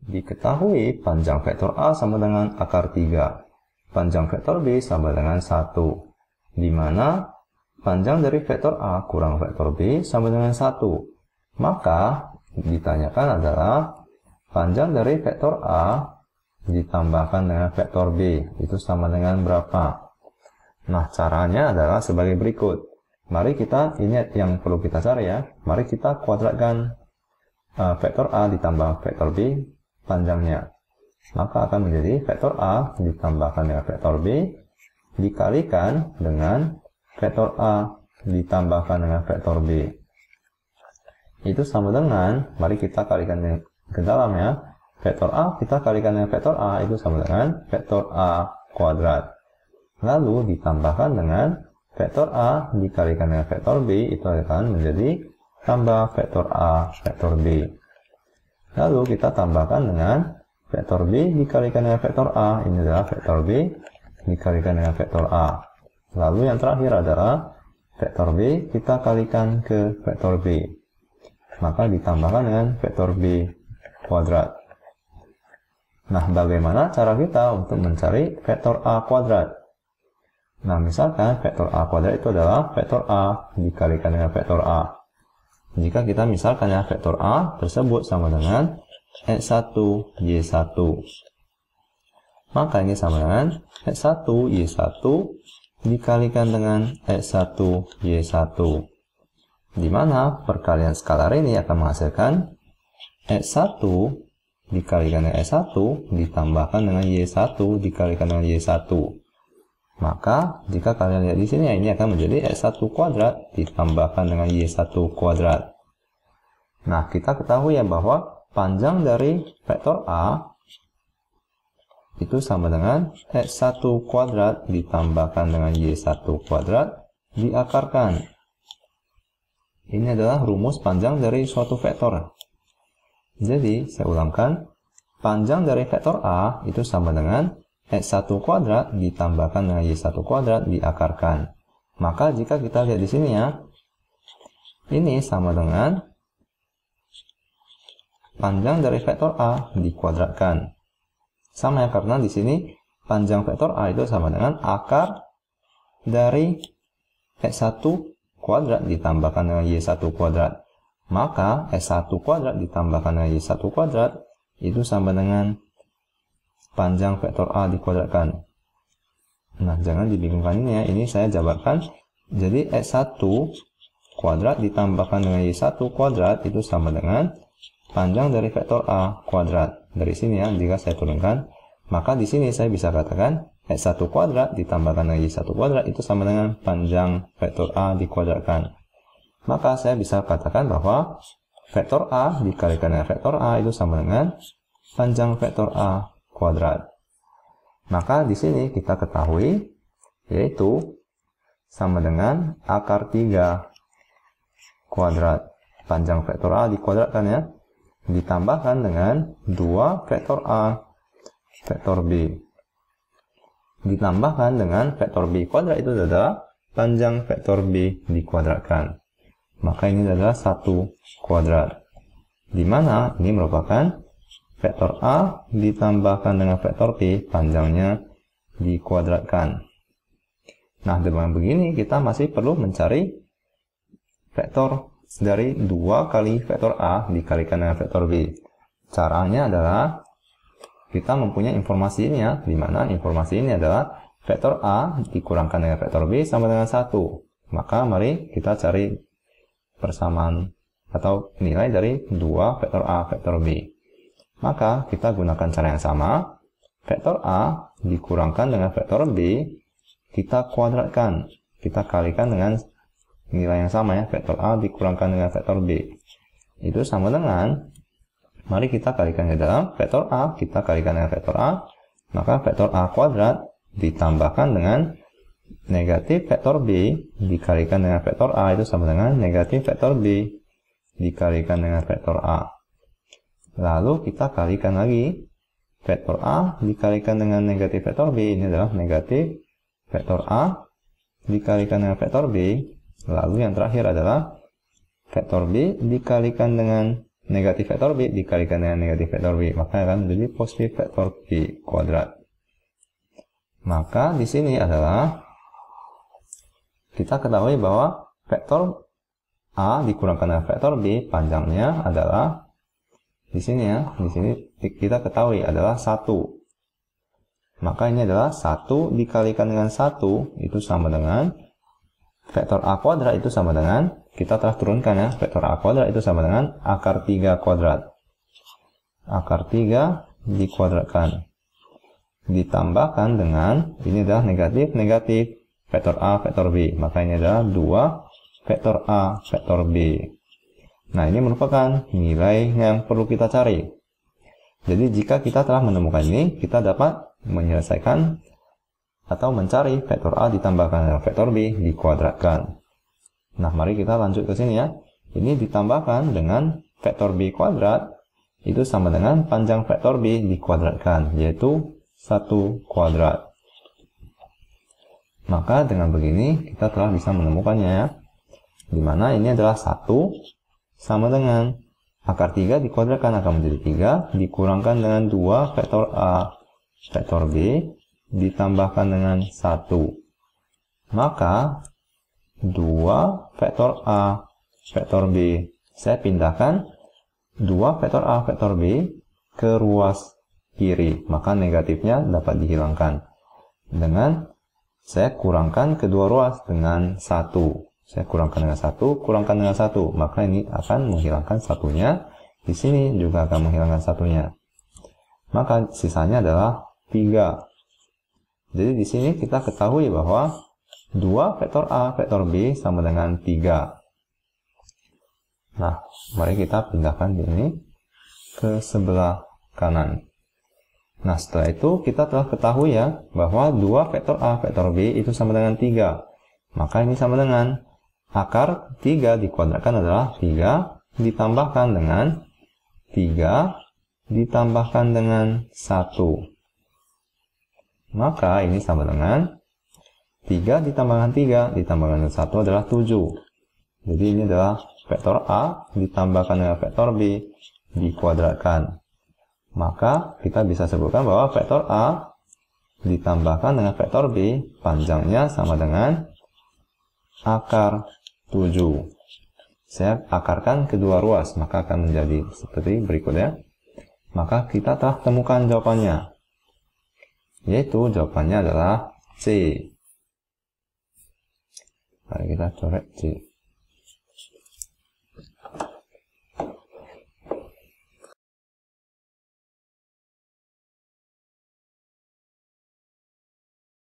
Diketahui panjang vektor A sama dengan akar 3. Panjang vektor B sama dengan 1. Di mana panjang dari vektor A kurang vektor B sama dengan 1. Maka ditanyakan adalah panjang dari vektor A ditambahkan dengan vektor B itu sama dengan berapa? Nah, caranya adalah sebagai berikut. Mari kita, ini yang perlu kita cari ya. Mari kita kuadratkan vektor A ditambah vektor B panjangnya. Maka akan menjadi vektor A ditambahkan dengan vektor B dikalikan dengan vektor A ditambahkan dengan vektor B. Itu sama dengan, mari kita kalikan ke dalam ya. Vektor A kita kalikan dengan vektor A itu sama dengan vektor A kuadrat. Lalu ditambahkan dengan vektor A dikalikan dengan vektor B itu akan menjadi tambah vektor A vektor B. Lalu kita tambahkan dengan vektor B dikalikan dengan vektor A. Ini adalah vektor B dikalikan dengan vektor A. Lalu yang terakhir adalah vektor B kita kalikan ke vektor B. Maka ditambahkan dengan vektor B kuadrat. Nah, bagaimana cara kita untuk mencari vektor A kuadrat? Nah, misalkan vektor A kuadrat itu adalah vektor A dikalikan dengan vektor A. Jika kita misalkan ya vektor A tersebut sama dengan X1 Y1. Maka ini sama dengan X1 Y1 dikalikan dengan X1 Y1. Di mana perkalian skalar ini akan menghasilkan X1 dikalikan dengan X1 ditambahkan dengan Y1 dikalikan dengan Y1. Maka jika kalian lihat di sini ini akan menjadi X1 kuadrat ditambahkan dengan Y1 kuadrat. Nah, kita ketahui ya bahwa panjang dari vektor A itu sama dengan X1 kuadrat ditambahkan dengan Y1 kuadrat diakarkan. Ini adalah rumus panjang dari suatu vektor. Jadi, saya ulangkan, panjang dari vektor A itu sama dengan X1 kuadrat ditambahkan dengan Y1 kuadrat diakarkan. Maka jika kita lihat di sini ya, ini sama dengan panjang dari vektor A dikuadratkan. Sama ya, karena di sini panjang vektor A itu sama dengan akar dari X1 kuadrat ditambahkan dengan Y1 kuadrat. Maka X1 kuadrat ditambahkan dengan Y1 kuadrat itu sama dengan panjang vektor A dikuadratkan. Nah, jangan dibingungkan ini ya. Ini saya jabarkan. Jadi X1 kuadrat ditambahkan dengan Y1 kuadrat itu sama dengan panjang dari vektor A kuadrat. Dari sini ya, jika saya turunkan, maka di sini saya bisa katakan X1 kuadrat ditambahkan dengan Y1 kuadrat itu sama dengan panjang vektor A dikuadratkan. Maka saya bisa katakan bahwa vektor A dikalikan dengan vektor A itu sama dengan panjang vektor A kuadrat. Maka di sini kita ketahui yaitu sama dengan akar 3 kuadrat. Panjang vektor A dikuadratkan ya, ditambahkan dengan 2 vektor A vektor B ditambahkan dengan vektor B kuadrat itu adalah panjang vektor B dikuadratkan. Maka ini adalah 1 kuadrat. Di mana ini merupakan vektor A ditambahkan dengan vektor B panjangnya dikuadratkan. Nah, dengan begini kita masih perlu mencari vektor dari 2 kali vektor A dikalikan dengan vektor B. Caranya adalah kita mempunyai informasi ini ya, di mana informasi ini adalah vektor A dikurangkan dengan vektor B sama dengan 1. Maka mari kita cari persamaan atau nilai dari 2 vektor A vektor B. Maka kita gunakan cara yang sama. Vektor A dikurangkan dengan vektor B kita kuadratkan. Kita kalikan dengan nilai yang sama ya. Vektor A dikurangkan dengan vektor B. Itu sama dengan, mari kita kalikan ke dalam vektor A. Kita kalikan dengan vektor A. Maka vektor A kuadrat ditambahkan dengan negatif vektor B dikalikan dengan vektor A itu sama dengan negatif vektor B dikalikan dengan vektor A. Lalu kita kalikan lagi vektor A dikalikan dengan negatif vektor B. Ini adalah negatif vektor A dikalikan dengan vektor B. Lalu yang terakhir adalah vektor B dikalikan dengan negatif vektor B dikalikan dengan negatif vektor B, maka akan menjadi positif vektor B kuadrat. Maka di sini adalah kita ketahui bahwa vektor A dikurangkan dengan vektor B, panjangnya adalah di sini ya, di sini kita ketahui adalah 1. Maka ini adalah 1 dikalikan dengan 1 itu sama dengan vektor A kuadrat itu sama dengan, kita telah turunkan ya, vektor A kuadrat itu sama dengan akar 3 kuadrat. Akar 3 dikuadratkan. Ditambahkan dengan, ini adalah negatif vektor A, vektor B. Maka ini adalah 2 vektor A, vektor B. Nah, ini merupakan nilai yang perlu kita cari. Jadi, jika kita telah menemukan ini, kita dapat menyelesaikan atau mencari vektor A ditambahkan dengan vektor B dikuadratkan. Nah, mari kita lanjut ke sini ya. Ini ditambahkan dengan vektor B kuadrat, itu sama dengan panjang vektor B dikuadratkan, yaitu 1 kuadrat. Maka dengan begini, kita telah bisa menemukannya ya. Dimana ini adalah 1 sama dengan akar 3 dikuadratkan akan menjadi 3 dikurangkan dengan 2 vektor A vektor B ditambahkan dengan 1. Maka 2 vektor A vektor B, saya pindahkan 2 vektor A vektor B ke ruas kiri, maka negatifnya dapat dihilangkan dengan saya kurangkan kedua ruas dengan 1. Saya kurangkan dengan 1, kurangkan dengan 1, maka ini akan menghilangkan satunya. Di sini juga akan menghilangkan satunya. Maka sisanya adalah 3. Jadi di sini kita ketahui bahwa 2 vektor A vektor B sama dengan 3. Nah, mari kita pindahkan ini ke sebelah kanan. Nah, setelah itu kita telah ketahui ya bahwa 2 vektor A vektor B itu sama dengan 3. Maka ini sama dengan akar 3 dikuadratkan adalah 3 ditambahkan dengan 3 ditambahkan dengan 1. Maka ini sama dengan 3 ditambahkan 3 ditambahkan dengan 1 adalah 7. Jadi ini adalah vektor A ditambahkan dengan vektor B dikuadratkan. Maka kita bisa sebutkan bahwa vektor A ditambahkan dengan vektor B panjangnya sama dengan akar 7. Saya akarkan kedua ruas, maka akan menjadi seperti berikutnya. Maka kita telah temukan jawabannya. Yaitu jawabannya adalah C. Mari kita coret C.